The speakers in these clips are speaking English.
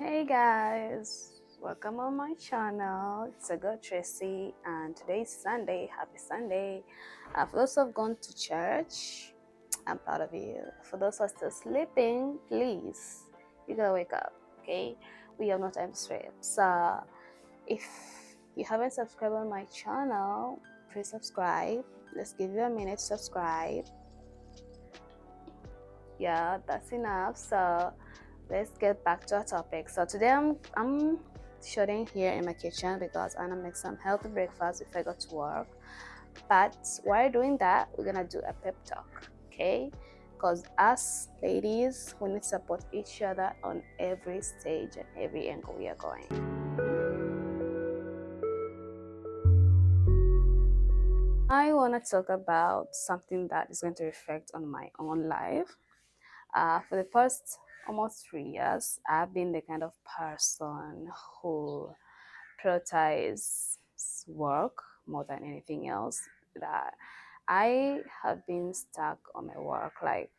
Hey guys, welcome on my channel. It's a girl Tracy, and today is Sunday. Happy Sunday. For those who have gone to church, I'm proud of you. For those who are still sleeping, please, you gotta wake up, okay? We have no time to sleep. So, if you haven't subscribed on my channel, please subscribe. Let's give you a minute to subscribe. Yeah, that's enough. So, let's get back to our topic. So today I'm shooting here in my kitchen because I want to make some healthy breakfast before I go to work. But while doing that, we're gonna do a pep talk, okay? Because us ladies, we need to support each other on every stage and every angle we are going. I want to talk about something that is going to reflect on my own life. For the past almost 3 years, I've been the kind of person who prioritize work more than anything else. That I have been stuck on my work. Like,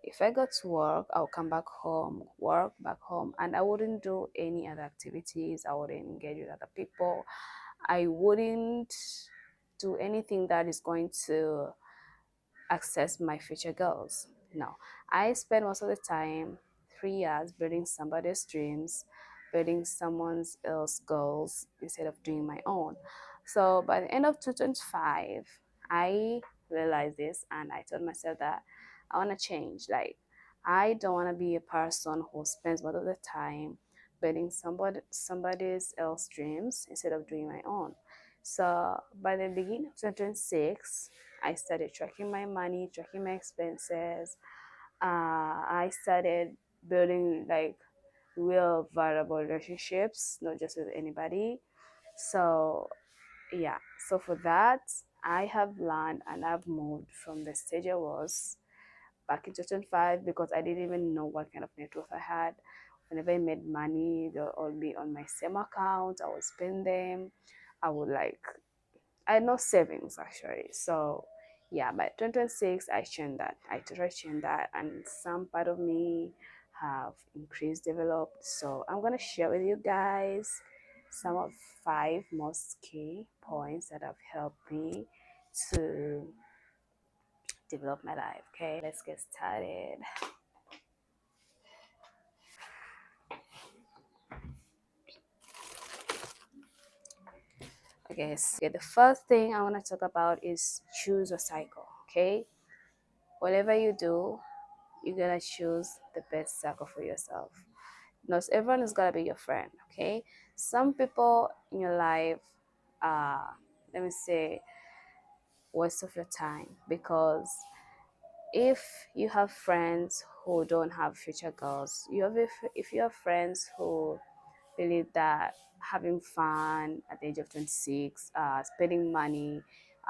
if I go to work, I'll come back home, work back home, and I wouldn't do any other activities. I wouldn't engage with other people. I wouldn't do anything that is going to access my future goals. No, I spend most of the time, 3 years, building somebody's dreams, building someone else's goals instead of doing my own. So by the end of 2025, I realized this and I told myself that I want to change. Like, I don't want to be a person who spends most of the time building somebody's else dreams instead of doing my own. So by the beginning of 2026, I started tracking my money, tracking my expenses. I started building like real valuable relationships, not just with anybody. So yeah, so for that, I have learned and I've moved from the stage I was back in 2005 because I didn't even know what kind of net worth I had. Whenever I made money, they'll all be on my same account. I would spend them. I would like I had no savings actually. So yeah, by 2026 I changed that. I totally changed that and some part of me have increased, developed. So I'm gonna share with you guys some of 5 most key points that have helped me to develop my life. Okay, let's get started. Okay, so the first thing I want to talk about is choose a cycle. Okay, whatever you do, you gotta choose the best circle for yourself. Not everyone is gonna be your friend, okay? Some people in your life, uh, let me say, waste of your time because if you have friends who don't have future goals, if you have friends who believe that having fun at the age of 26, spending money,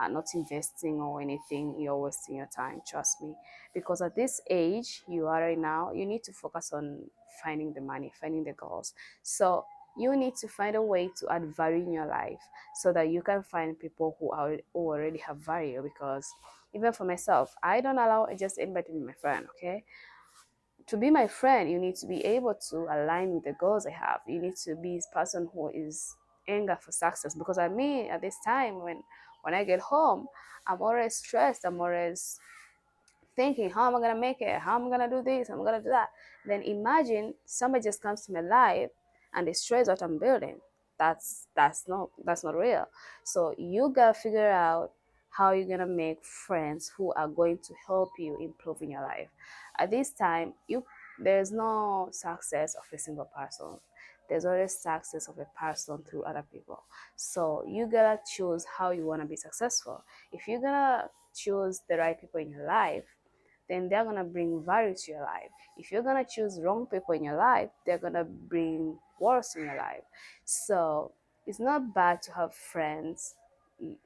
not investing or anything, you're wasting your time. Trust me. Because at this age you are right now, you need to focus on finding the money, finding the goals. So you need to find a way to add value in your life so that you can find people who already have value. Because even for myself, I don't allow just anybody to be my friend, okay? To be my friend, you need to be able to align with the goals I have. You need to be this person who is eager for success. Because I mean, at this time, when I get home, I'm always stressed. I'm always thinking, how am I gonna make it? How am I gonna do this? How am I gonna do that? Then imagine somebody just comes to my life and destroys what I'm building. That's not real. So you gotta figure out how you're gonna make friends who are going to help you improve in your life. At this time, there's no success of a single person. There's always success of a person through other people. So you gotta choose how you wanna be successful. If you're gonna choose the right people in your life, then they're gonna bring value to your life. If you're gonna choose wrong people in your life, they're gonna bring worse in your life. So it's not bad to have friends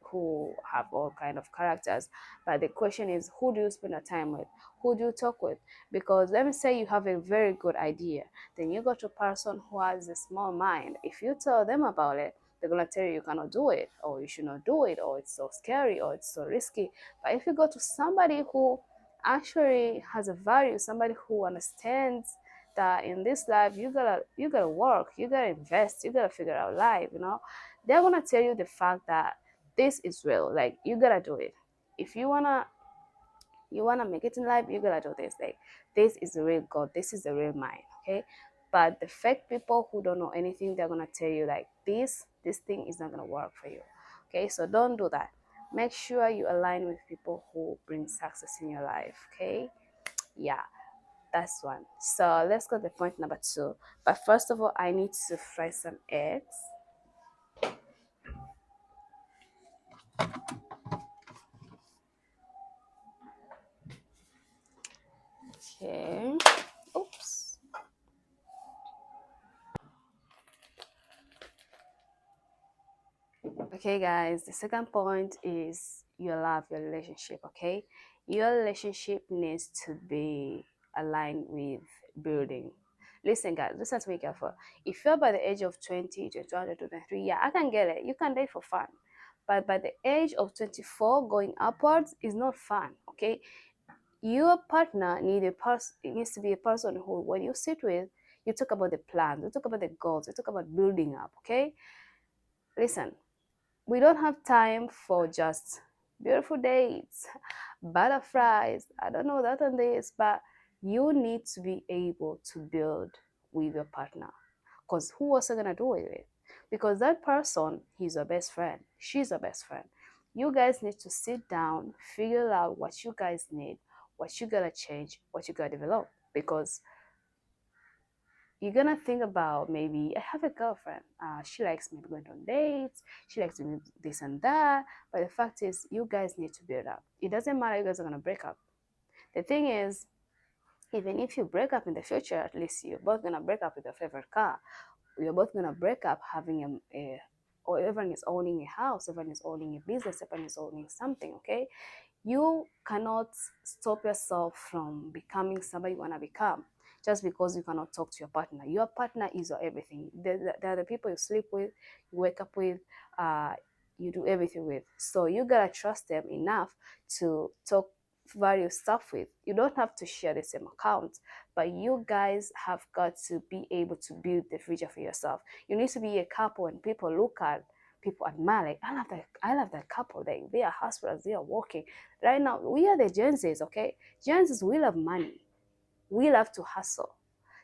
who have all kind of characters, but the question is, who do you spend your time with? Who do you talk with? Because let me say you have a very good idea, then you go to a person who has a small mind. If you tell them about it, they're gonna tell you cannot do it, or you should not do it, or it's so scary, or it's so risky. But if you go to somebody who actually has a value, somebody who understands that in this life you gotta work, you gotta invest, you gotta figure out life, they're gonna tell you the fact that this is real. Like, you gotta do it. If you wanna make it in life, you gotta do this. Like, this is the real God, this is the real mind, okay? But the fake people who don't know anything, they're gonna tell you like this thing is not gonna work for you. Okay, so don't do that. Make sure you align with people who bring success in your life. Okay, yeah, that's one. So let's go to point number two. But first of all, I need to fry some eggs. Okay. Oops. Okay, guys, the second point is you love your relationship. Okay, your relationship needs to be aligned with building. Listen, guys, listen to me careful. If you're by the age of 20, 21, 23, yeah, I can get it. You can date for fun. But by the age of 24 going upwards is not fun. Okay, your partner needs to be a person who, when you sit with, you talk about the plans, you talk about the goals, you talk about building up. Okay, listen, we don't have time for just beautiful dates, butterflies. I don't know that on this, but you need to be able to build with your partner. Because who else are gonna do it with? Because that person, he's your best friend, she's your best friend. You guys need to sit down, figure out what you guys need, what you gotta change, what you gotta develop. Because you're gonna think about, maybe I have a girlfriend. She likes me going on dates. She likes doing this and that. But the fact is, you guys need to build up. It doesn't matter. You guys are gonna break up. The thing is, even if you break up in the future, at least you're both gonna break up with your favorite car. You're both gonna break up having or everyone is owning a house. Everyone is owning a business. Everyone is owning something. Okay, you cannot stop yourself from becoming somebody you want to become just because you cannot talk to your partner. Your partner is your everything. They're the people you sleep with, you wake up with, uh, you do everything with. So you gotta trust them enough to talk various stuff with. You don't have to share the same account, but you guys have got to be able to build the future for yourself. You need to be a couple and people look at, people admire, like, I love that couple. They are hustlers, they are working. Right now, we are the Gen Zs, okay? Gen Zs, we love money. We love to hustle.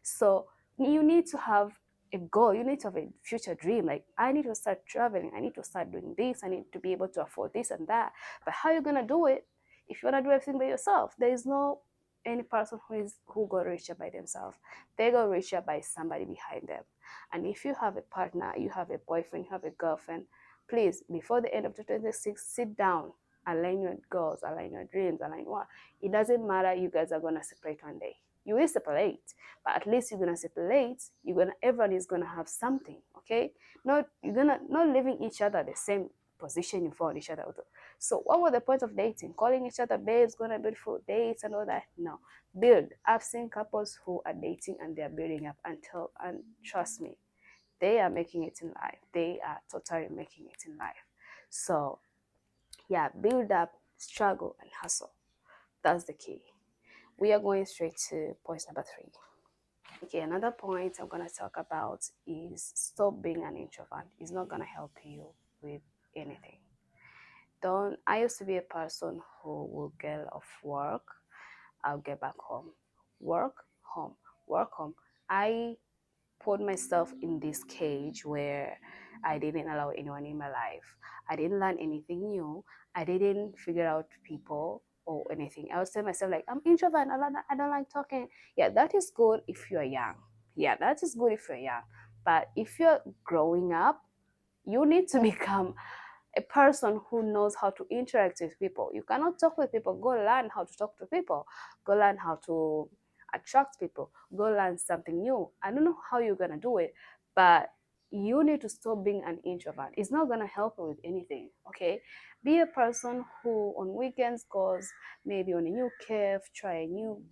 So you need to have a goal. You need to have a future dream. Like, I need to start traveling. I need to start doing this. I need to be able to afford this and that. But how are you gonna do it if you wanna do everything by yourself? There is no any person who got richer by themselves. They got richer by somebody behind them. And if you have a partner, you have a boyfriend, you have a girlfriend, please, before the end of 2026, sit down, align your goals, align your dreams, align what. It doesn't matter, you guys are gonna separate one day. You will separate, but at least you're gonna separate. Everyone is gonna have something, okay? Not you're gonna not leaving each other the same position you found each other. So what was the point of dating? Calling each other babes, gonna beautiful dates and all that? No. Build. I've seen couples who are dating and they're building up and trust me, they are making it in life. They are totally making it in life. So yeah, build up, struggle, and hustle. That's the key. We are going straight to point number three. Okay, another point I'm gonna talk about is stop being an introvert. It's not gonna help you with anything. Don't I used to be a person who will get off work, I'll get back home. Work, home, work, home. I put myself in this cage where I didn't allow anyone in my life. I didn't learn anything new. I didn't figure out people or anything. I was telling myself like, I'm introvert. I don't like talking. Yeah, that is good if you're young. Yeah, that is good if you're young. But if you're growing up, you need to become a person who knows how to interact with people. You cannot talk with people. Go learn how to talk to people. Go learn how to attract people. Go learn something new. I don't know how you're gonna do it, but you need to stop being an introvert. It's not gonna help you with anything. Okay, be a person who on weekends goes maybe on a new cave, try a new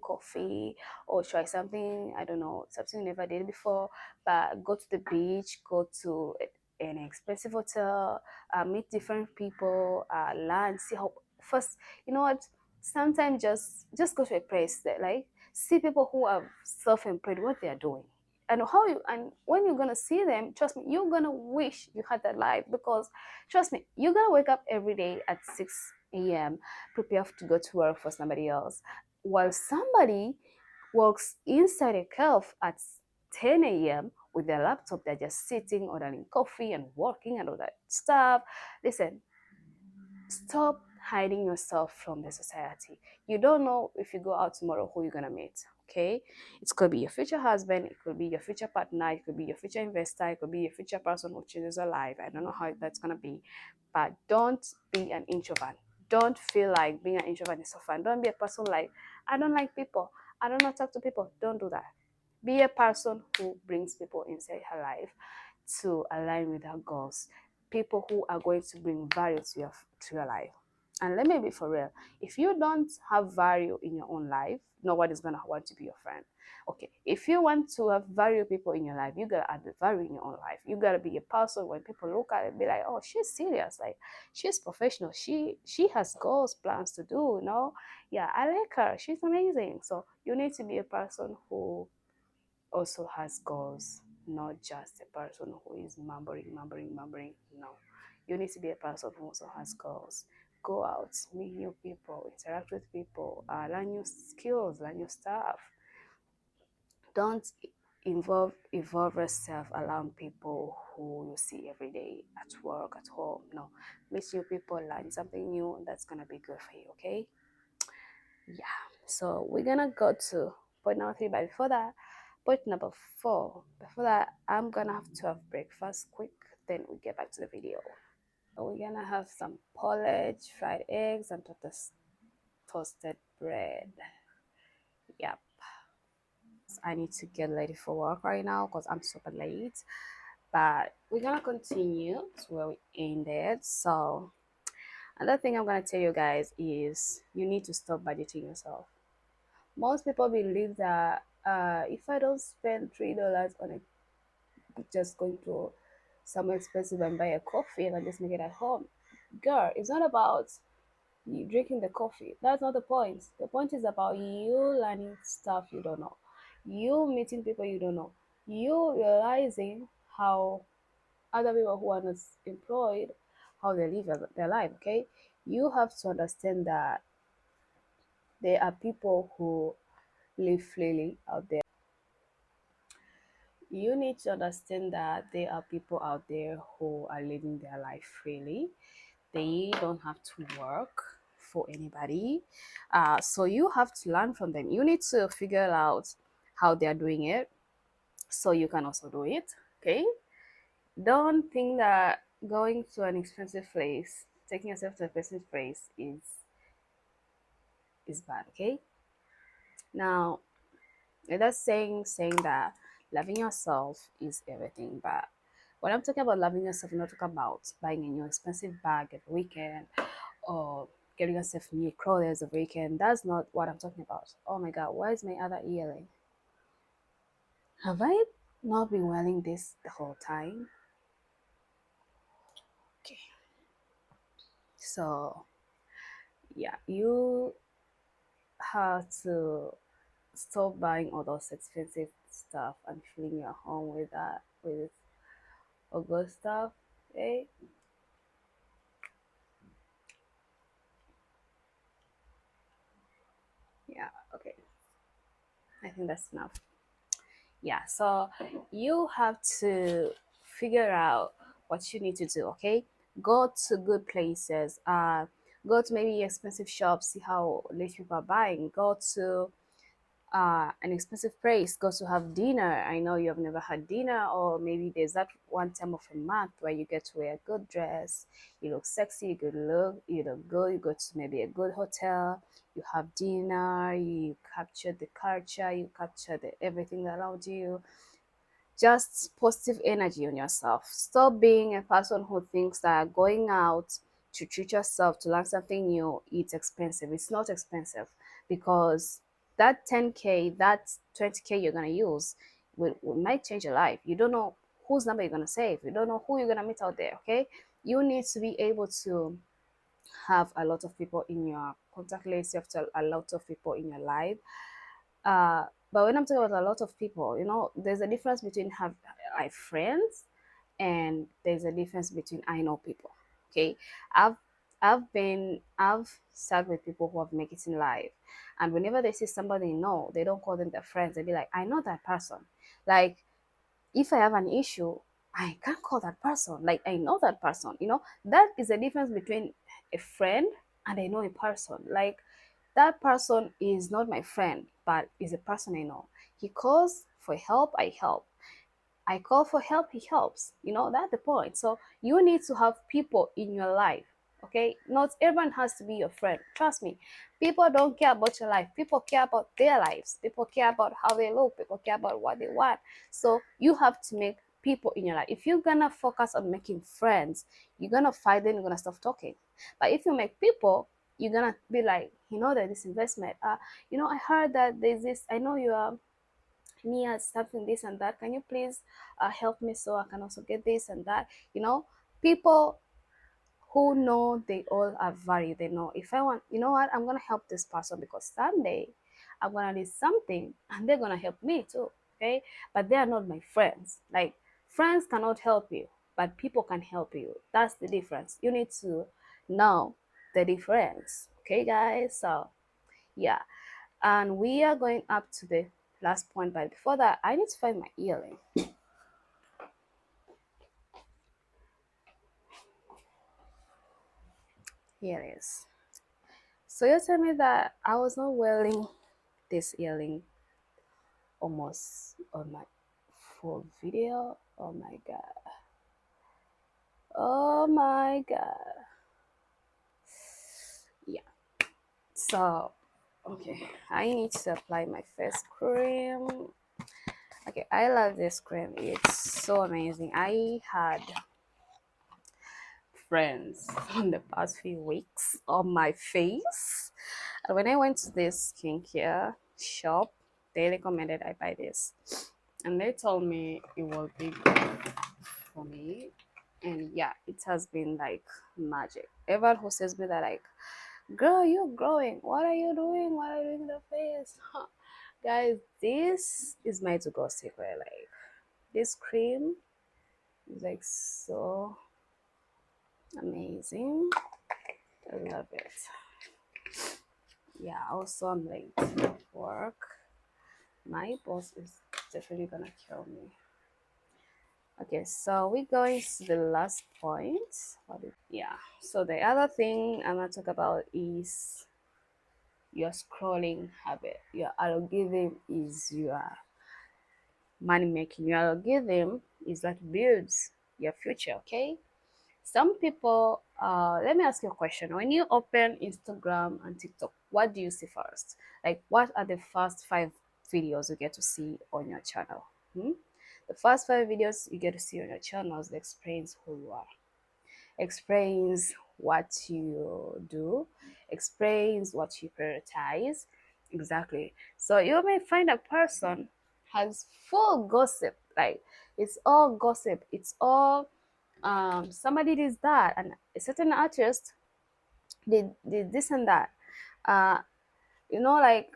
coffee, or try something, I don't know, something you never did before. But go to the beach, go to an expensive hotel, meet different people, learn, see how first, you know what, sometimes just go to a place that, like, See people who are self-employed, what they are doing. And how you and when you're gonna see them, trust me, you're gonna wish you had that life, because trust me, you're gonna wake up every day at 6 a.m., prepare to go to work for somebody else, while somebody works inside a calf at 10 a.m. with their laptop. They're just sitting, ordering coffee and working and all that stuff. Listen, stop hiding yourself from the society. You don't know if you go out tomorrow who you're gonna meet. Okay, it could be your future husband, it could be your future partner, it could be your future investor, it could be your future person who changes your life. I don't know how that's gonna be, but don't be an introvert. Don't feel like being an introvert is so fun. Don't be a person like, I don't like people, I don't want to talk to people. Don't do that. Be a person who brings people inside her life to align with her goals, people who are going to bring value to your life. And let me be for real, if you don't have value in your own life, nobody's gonna want to be your friend. Okay, if you want to have value people in your life, you gotta add the value in your own life. You gotta be a person when people look at it, be like, oh, she's serious, like she's professional, she has goals, plans to do, you know. Yeah, I like her, she's amazing. So you need to be a person who also has goals, not just a person who is mumbling. No, you need to be a person who also has goals. Go out, meet new people, interact with people, learn new skills, learn new stuff. Don't involve yourself around people who you see every day at work, at home. No, meet new people, learn something new that's gonna be good for you. Okay? Yeah. So we're gonna go to point number three, but before that, point number four. Before that, I'm gonna have to have breakfast quick, then we get back to the video. We're gonna have some porridge, fried eggs, and toasted bread. Yep. I need to get ready for work right now because I'm super late. But we're gonna continue to where we ended. So another thing I'm gonna tell you guys is you need to stop budgeting yourself. Most people believe that if I don't spend $3 on a just going to somewhere expensive and buy a coffee and I just make it at home. Girl, it's not about you drinking the coffee. That's not the point. The point is about you learning stuff you don't know, you meeting people you don't know, you realizing how other people who are not employed, how they live their life. Okay, you have to understand that there are people who live freely out there. You need to understand that there are people out there who are living their life freely. They don't have to work for anybody. So you have to learn from them. You need to figure out how they're doing it so you can also do it. Okay? Don't think that going to an expensive place, taking yourself to a expensive place is bad. Okay? Now, that's saying that loving yourself is everything, but when I'm talking about loving yourself, I'm not talking about buying a new expensive bag every weekend or getting yourself new clothes every weekend. That's not what I'm talking about. Oh my god, why is my other earring? Have I not been wearing this the whole time? Okay, so yeah, you have to stop buying all those expensive stuff and filling your home with that with all good stuff. Okay. Yeah, okay. I think that's enough. Yeah, so you have to figure out what you need to do, okay? Go to good places. Go to maybe expensive shops, see how rich people are buying. Go to an expensive place, go to have dinner. I know you have never had dinner, or maybe there's that one time of a month where you get to wear a good dress, you look sexy, you look good, you go to maybe a good hotel, you have dinner, you capture the culture, you capture everything around you. Just positive energy on yourself. Stop being a person who thinks that going out to treat yourself, to learn something new, it's expensive. It's not expensive, because that 10K, that 20K you're going to use might change your life. You don't know whose number you're going to save. You don't know who you're going to meet out there, okay? You need to be able to have a lot of people in your contact list. You have to a lot of people in your life But when I'm talking about a lot of people, there's a difference between have I friends, and there's a difference between I know people. Okay, I've I've sat with people who have make it in life, and whenever they see somebody they know, they don't call them their friends. They be like, I know that person. Like, if I have an issue, I can't call that person. Like, I know that person. That is the difference between a friend and I know a person. Like, that person is not my friend, but is a person I know. He calls for help, I help. I call for help, he helps. That's the point. So you need to have people in your life. Okay? Not everyone has to be your friend. Trust me. People don't care about your life. People care about their lives. People care about how they look. People care about what they want. So you have to make people in your life. If you're gonna focus on making friends, you're gonna fight them, you're gonna stop talking. But if you make people, you're gonna be like, that this investment. I heard that there's this, I know you are near something this and that, can you please help me so I can also get this and that. People who know they all are value, they know, if I want, what, I'm gonna help this person because someday I'm gonna need something and they're gonna help me too. Okay, but they are not my friends. Like, friends cannot help you, but people can help you. That's the difference. You need to know the difference. Okay, guys, so yeah, and we are going up to the last point, but before that I need to find my earring. Here it is. So you tell me that I was not wearing this earring almost on my full video. Oh my god, oh my god. Yeah, so okay, I need to apply my face cream. Okay, I love this cream, it's so amazing. I had friends on the past few weeks on my face. And when I went to this skincare shop, they recommended I buy this. And they told me it will be good for me. And yeah, it has been like magic. Everyone who says me that, like, girl, you're growing. What are you doing? What are you doing in the face? Guys, this is my to go secret. Like, this cream is like so amazing. I love it. Yeah, also I'm late at work. My boss is definitely gonna kill me. Okay, so we're going to the last point. Yeah, so the other thing I'm gonna talk about is your scrolling habit. Your algorithm is your money making. Your algorithm is what builds your future, okay? Some people, let me ask you a question. When you open Instagram and TikTok, what do you see first? Like, what are the first 5 videos you get to see on your channel? Hmm? The first 5 videos you get to see on your channels explains who you are, explains what you do, explains what you prioritize. Exactly. So you may find a person has full gossip, like, it's all gossip, it's all somebody did that, and a certain artist did this and that. uh like,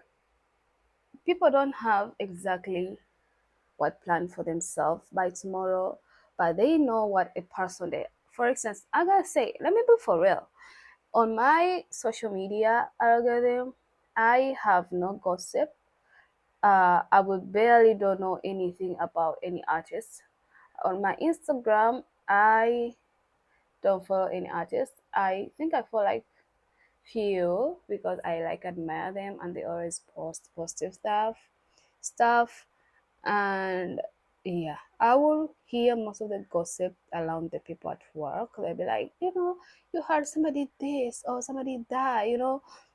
people don't have exactly what plan for themselves by tomorrow, but they know what a person they, for instance, I gotta say, let me be for real. On my social media algorithm, I have no gossip. I would barely don't know anything about any artist. On my Instagram, I don't follow any artist. I think I follow like few because I like admire them and they always post positive stuff. And yeah, I will hear most of the gossip around the people at work. They'll be like, you heard somebody this or somebody that,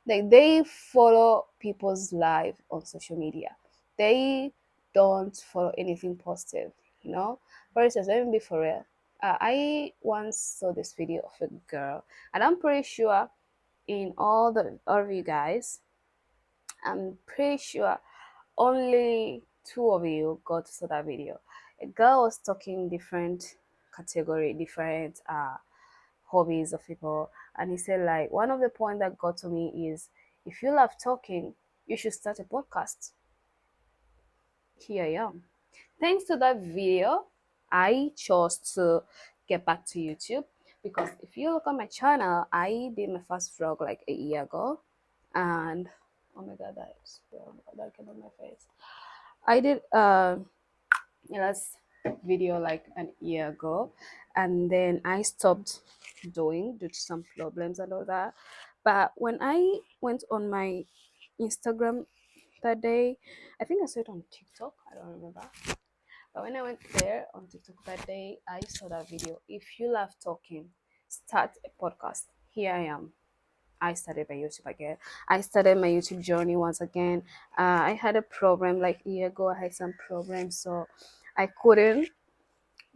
like, they follow people's life on social media. They don't follow anything positive, you know. For instance, let me be for real. I once saw this video of a girl, and I'm pretty sure in all of you guys, I'm pretty sure only two of you got to see that video. A girl was talking different category, different hobbies of people, and he said, like, one of the point that got to me is, if you love talking, you should start a podcast. here I am. Thanks to that video, I chose to get back to YouTube, because if you look on my channel, I did my first vlog like a year ago, and oh my god, that came on my face. I did last video like an year ago, and then I stopped doing due to some problems and all that. But when I went on my Instagram that day, I think I saw it on TikTok, I don't remember. But when I went there on TikTok that day, I saw that video. If you love talking, start a podcast. Here I am. I started my YouTube again. I started my YouTube journey once again. I had a problem like a year ago. I had some problems, so I couldn't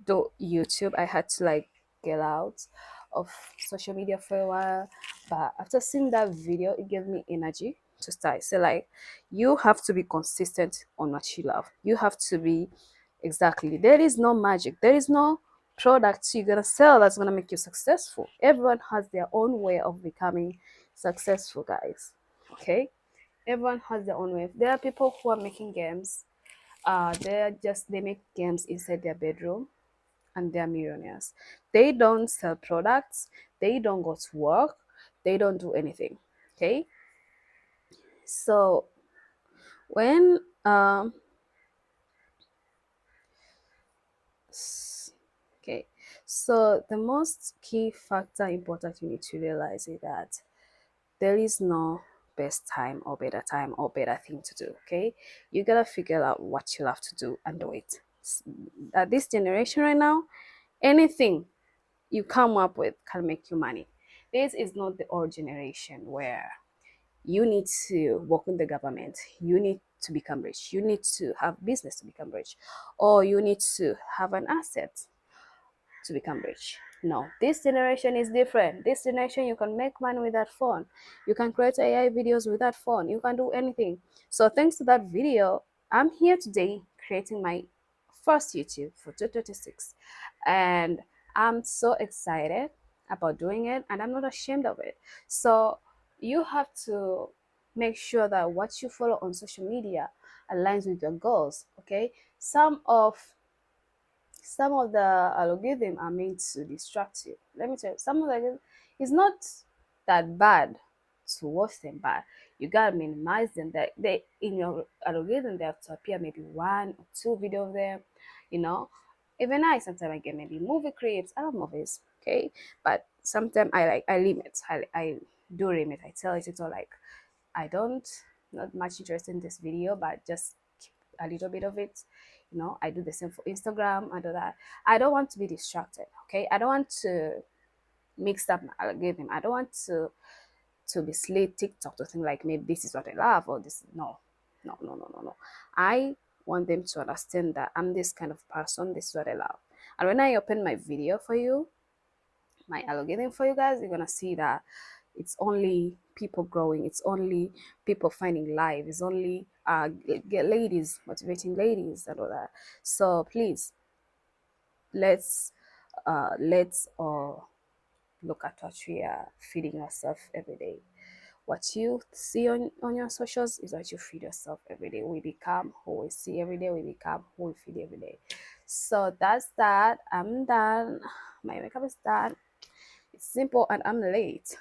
do YouTube. I had to like get out of social media for a while. But after seeing that video, it gave me energy to start. So like, you have to be consistent on what you love. You have to be exactly. There is no magic. There is no product you're gonna sell that's gonna make you successful. Everyone has their own way of becoming successful, guys. Okay, everyone has their own way. There are people who are making games. They make games inside their bedroom, and they're millionaires. They don't sell products, they don't go to work, they don't do anything. Okay, so when okay, so the most key factor important you need to realize is that there is no best time or better thing to do. Okay, you gotta figure out what you love to do and do it. At this generation right now, anything you come up with can make you money. This is not the old generation where you need to work in the government, you need to become rich, you need to have business to become rich, or you need to have an asset to become rich. No, this generation is different. This generation, you can make money with that phone. You can create AI videos with that phone. You can do anything. So thanks to that video, I'm here today creating my first YouTube for 2026. And I'm so excited about doing it, and I'm not ashamed of it. So you have to make sure that what you follow on social media aligns with your goals. Okay. Some of the algorithm are meant to distract you. Let me tell you, some of the it's not that bad to watch them, but you gotta minimize them. That they in your algorithm they have to appear maybe one or two video of them, you know. Even I sometimes I get maybe movie clips. I love movies, okay, but sometimes I limit. I do limit. I tell it all like I don't not much interested in this video, but just keep a little bit of it. I do the same for Instagram. I do that. I don't want to be distracted. Okay, I don't want to mix up my algorithm. I don't want to be slate TikTok to think like maybe this is what I love or this. No, no, no, no, no, no. I want them to understand that I'm this kind of person. This is what I love. And when I open my video for you, my algorithm for you guys, you're gonna see that it's only people growing, it's only people finding life, it's only get ladies, motivating ladies and all that. So please, let's look at what we are feeding ourselves every day. What you see on your socials is what you feed yourself every day. We become who we see every day, we become who we feed every day. So that's that. I'm done, my makeup is done. It's simple and I'm late.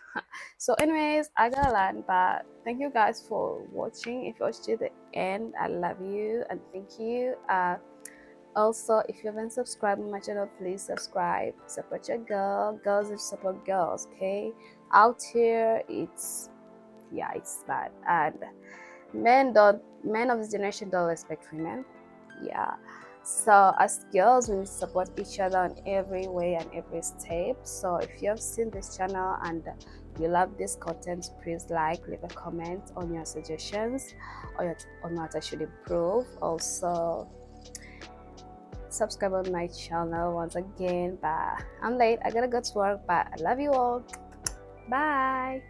So anyways, I gotta land, but thank you guys for watching. If you watched to the end, I love you and thank you. Also, if you haven't subscribed to my channel, please subscribe. Support your girl. Girls will support girls, okay? Out here it's bad, and men of this generation don't respect women. Yeah, so as girls we need to support each other in every way and every step. So if you have seen this channel and you love this content, please leave a comment on your suggestions or on what I should improve. Also subscribe on my channel once again. But I'm late, I gotta go to work, but I love you all. Bye.